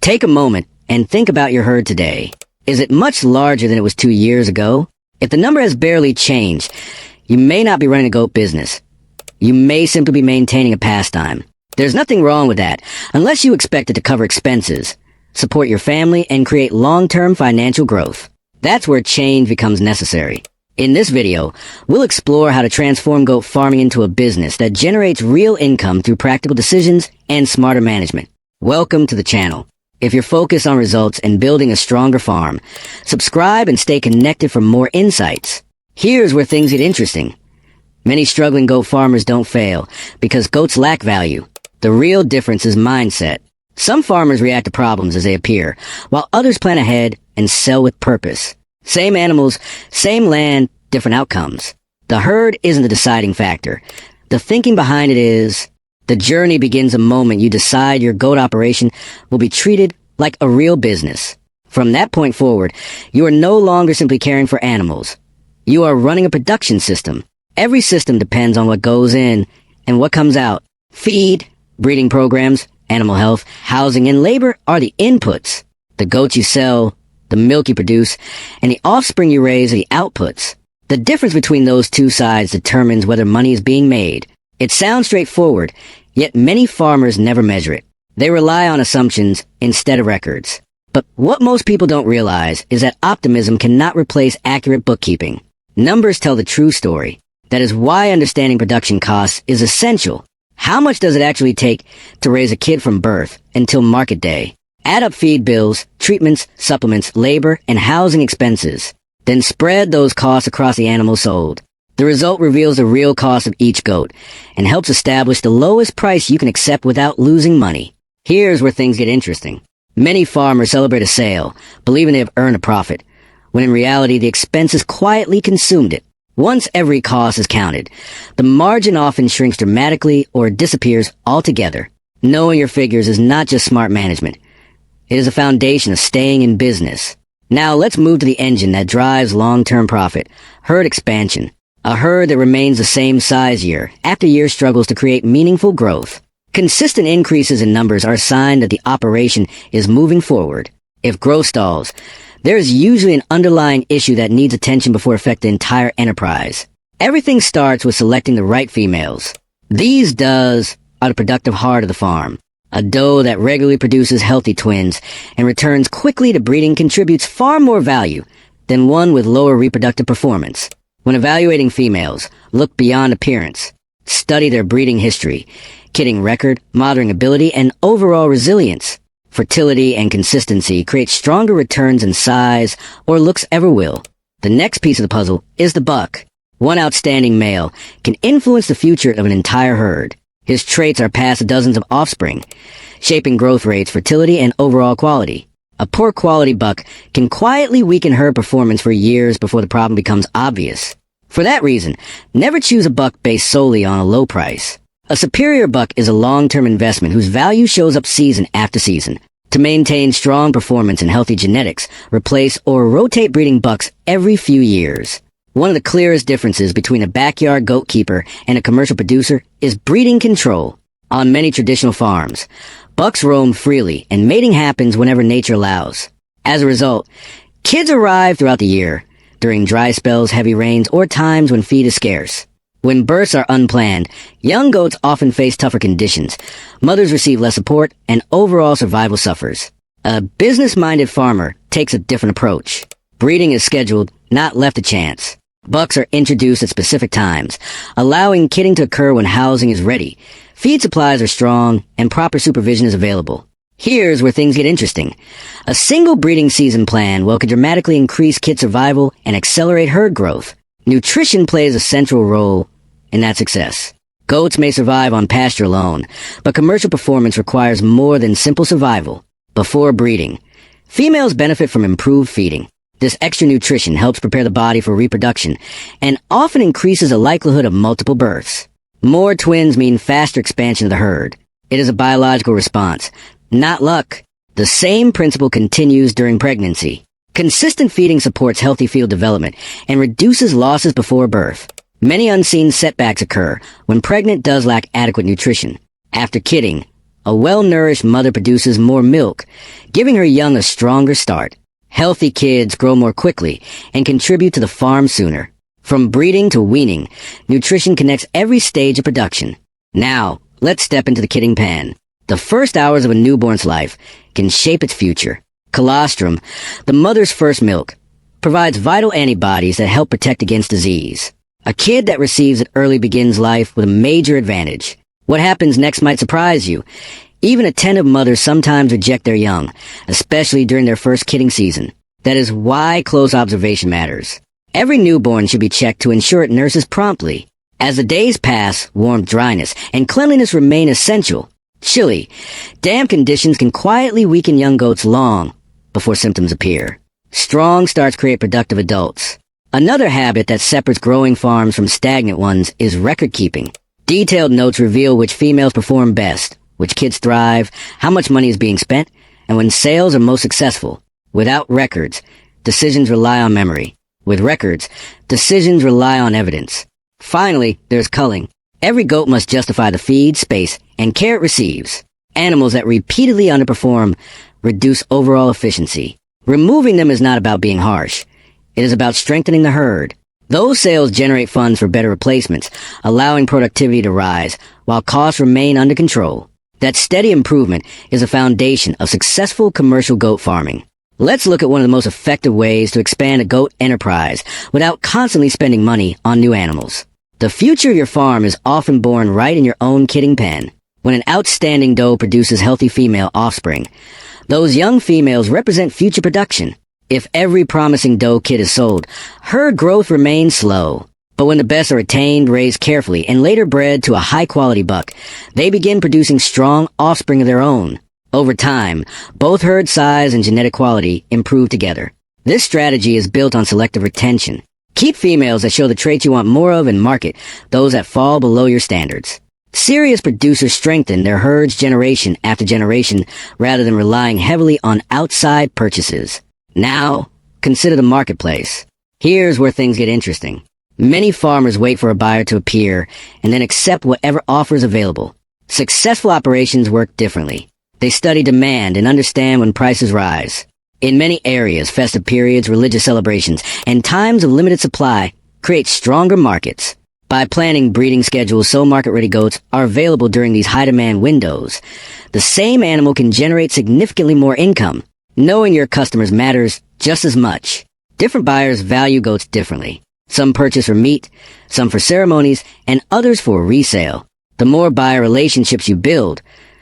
Take a moment and think about your herd today. Is it much larger than it was 2 years ago? If the number has barely changed, you may not be running a goat business. You may simply be maintaining a pastime. There's nothing wrong with that, unless you expect it to cover expenses, support your family, and create long-term financial growth. That's where change becomes necessary. In this video, we'll explore how to transform goat farming into a business that generates real income through practical decisions and smarter management. Welcome to the channel. If you're focused on results and building a stronger farm, subscribe and stay connected for more insights. Here's where things get interesting. Many struggling goat farmers don't fail because goats lack value. The real difference is mindset. Some farmers react to problems as they appear, while others plan ahead and sell with purpose. Same animals, same land, different outcomes. The herd isn't the deciding factor. The thinking behind it is. The journey begins the moment you decide your goat operation will be treated like a real business. From that point forward, you are no longer simply caring for animals. You are running a production system. Every system depends on what goes in and what comes out. Feed, breeding programs, animal health, housing, and labor are the inputs. The goats you sell, the milk you produce, and the offspring you raise are the outputs. The difference between those two sides determines whether money is being made. It sounds straightforward, yet many farmers never measure it. They rely on assumptions instead of records. But what most people don't realize is that optimism cannot replace accurate bookkeeping. Numbers tell the true story. That is why understanding production costs is essential. How much does it actually take to raise a kid from birth until market day? Add up feed bills, treatments, supplements, labor, and housing expenses. Then spread those costs across the animal sold. The result reveals the real cost of each goat and helps establish the lowest price you can accept without losing money. Here's where things get interesting. Many farmers celebrate a sale, believing they have earned a profit, when in reality the expenses quietly consumed it. Once every cost is counted, the margin often shrinks dramatically or disappears altogether. Knowing your figures is not just smart management. It is a foundation of staying in business. Now let's move to the engine that drives long-term profit, herd expansion. A herd that remains the same size year after year struggles to create meaningful growth. Consistent increases in numbers are a sign that the operation is moving forward. If growth stalls, there is usually an underlying issue that needs attention before affecting the entire enterprise. Everything starts with selecting the right females. These does are the productive heart of the farm. A doe that regularly produces healthy twins and returns quickly to breeding contributes far more value than one with lower reproductive performance. When evaluating females, look beyond appearance. Study their breeding history, kidding record, mothering ability, and overall resilience. Fertility and consistency create stronger returns in size or looks ever will. The next piece of the puzzle is the buck. One outstanding male can influence the future of an entire herd. His traits are passed to dozens of offspring, shaping growth rates, fertility, and overall quality. A poor quality buck can quietly weaken herd performance for years before the problem becomes obvious. For that reason, never choose a buck based solely on a low price. A superior buck is a long-term investment whose value shows up season after season. To maintain strong performance and healthy genetics, replace or rotate breeding bucks every few years. One of the clearest differences between a backyard goat keeper and a commercial producer is breeding control. On many traditional farms, bucks roam freely and mating happens whenever nature allows. As a result, kids arrive throughout the year, during dry spells, heavy rains, or times when feed is scarce. When births are unplanned, young goats often face tougher conditions, mothers receive less support, and overall survival suffers. A business-minded farmer takes a different approach. Breeding is scheduled, not left to chance. Bucks are introduced at specific times, allowing kidding to occur when housing is ready, feed supplies are strong, and proper supervision is available. Here's where things get interesting. A single breeding season plan can dramatically increase kid survival and accelerate herd growth. Nutrition plays a central role in that success. Goats may survive on pasture alone, but commercial performance requires more than simple survival. Before breeding, females benefit from improved feeding. This extra nutrition helps prepare the body for reproduction and often increases the likelihood of multiple births. More twins mean faster expansion of the herd. It is a biological response, not luck. The same principle continues during pregnancy. Consistent feeding supports healthy fetal development and reduces losses before birth. Many unseen setbacks occur when pregnant does lack adequate nutrition. After kidding, A well-nourished mother produces more milk, giving her young a stronger start. Healthy kids grow more quickly and contribute to the farm sooner. From breeding to weaning, nutrition connects every stage of production. Now, let's step into the kidding pan. The first hours of a newborn's life can shape its future. Colostrum, the mother's first milk, provides vital antibodies that help protect against disease. A kid that receives it early begins life with a major advantage. What happens next might surprise you. Even attentive mothers sometimes reject their young, especially during their first kidding season. That is why close observation matters. Every newborn should be checked to ensure it nurses promptly. As the days pass, warmth, dryness, and cleanliness remain essential. Chilly, damp conditions can quietly weaken young goats long before symptoms appear. Strong starts create productive adults. Another habit that separates growing farms from stagnant ones is record keeping. Detailed notes reveal which females perform best, which kids thrive, how much money is being spent, and when sales are most successful. Without records, decisions rely on memory. With records, decisions rely on evidence. Finally, there's culling. Every goat must justify the feed, space, and care it receives. Animals that repeatedly underperform reduce overall efficiency. Removing them is not about being harsh. It is about strengthening the herd. Those sales generate funds for better replacements, allowing productivity to rise, while costs remain under control. That steady improvement is a foundation of successful commercial goat farming. Let's look at one of the most effective ways to expand a goat enterprise without constantly spending money on new animals. The future of your farm is often born right in your own kidding pen. When an outstanding doe produces healthy female offspring, those young females represent future production. If every promising doe kid is sold, herd growth remains slow. But when the best are retained, raised carefully, and later bred to a high-quality buck, they begin producing strong offspring of their own. Over time, both herd size and genetic quality improve together. This strategy is built on selective retention. Keep females that show the traits you want more of and market those that fall below your standards. Serious producers strengthen their herds generation after generation rather than relying heavily on outside purchases. Now, consider the marketplace. Here's where things get interesting. Many farmers wait for a buyer to appear and then accept whatever offer is available. Successful operations work differently. They study demand and understand when prices rise. In many areas, festive periods, religious celebrations, and times of limited supply create stronger markets. By planning breeding schedules so market-ready goats are available during these high-demand windows, the same animal can generate significantly more income. Knowing your customers matters just as much. Different buyers value goats differently. Some purchase for meat, some for ceremonies, and others for resale. The more buyer relationships you build,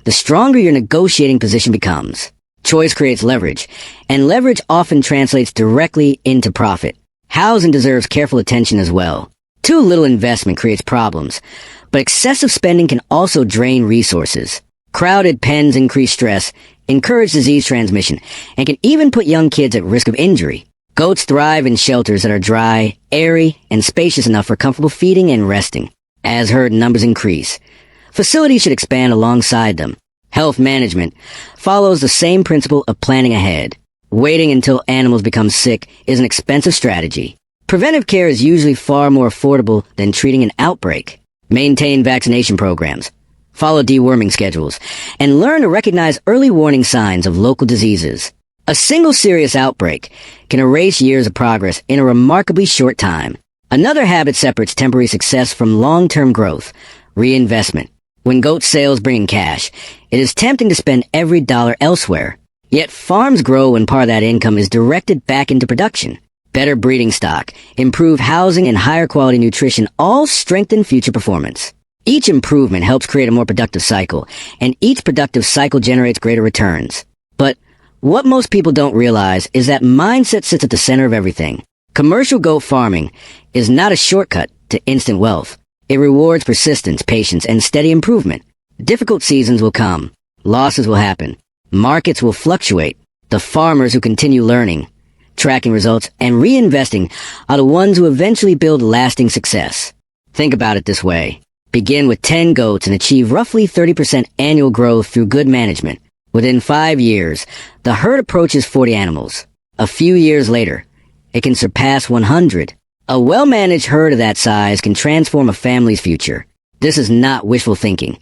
the stronger your negotiating position becomes. Choice creates leverage, and leverage often translates directly into profit. Housing deserves careful attention as well. Too little investment creates problems, but excessive spending can also drain resources. Crowded pens increase stress, encourage disease transmission, and can even put young kids at risk of injury. Goats thrive in shelters that are dry, airy, and spacious enough for comfortable feeding and resting. As herd numbers increase, facilities should expand alongside them. Health management follows the same principle of planning ahead. Waiting until animals become sick is an expensive strategy. Preventive care is usually far more affordable than treating an outbreak. Maintain vaccination programs, follow deworming schedules, and learn to recognize early warning signs of local diseases. A single serious outbreak can erase years of progress in a remarkably short time. Another habit separates temporary success from long-term growth: reinvestment. When goat sales bring in cash, it is tempting to spend every dollar elsewhere. Yet farms grow when part of that income is directed back into production. Better breeding stock, improved housing, and higher quality nutrition all strengthen future performance. Each improvement helps create a more productive cycle, and each productive cycle generates greater returns. But what most people don't realize is that mindset sits at the center of everything. Commercial goat farming is not a shortcut to instant wealth. It rewards persistence, patience, and steady improvement. Difficult seasons will come. Losses will happen. Markets will fluctuate. The farmers who continue learning, tracking results, and reinvesting are the ones who eventually build lasting success. Think about it this way. Begin with 10 goats and achieve roughly 30% annual growth through good management. Within 5 years, the herd approaches 40 animals. A few years later, it can surpass 100. A well-managed herd of that size can transform a family's future. This is not wishful thinking.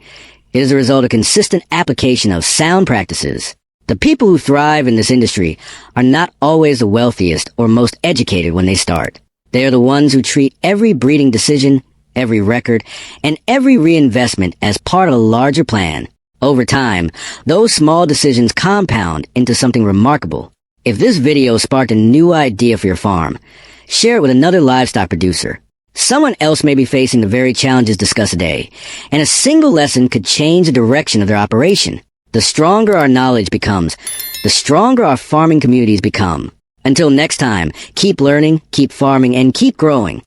It is the result of consistent application of sound practices. The people who thrive in this industry are not always the wealthiest or most educated when they start. They are the ones who treat every breeding decision, every record, and every reinvestment as part of a larger plan. Over time, those small decisions compound into something remarkable. If this video sparked a new idea for your farm, share it with another livestock producer. Someone else may be facing the very challenges discussed today, and a single lesson could change the direction of their operation. The stronger our knowledge becomes, the stronger our farming communities become. Until next time, keep learning, keep farming, and keep growing.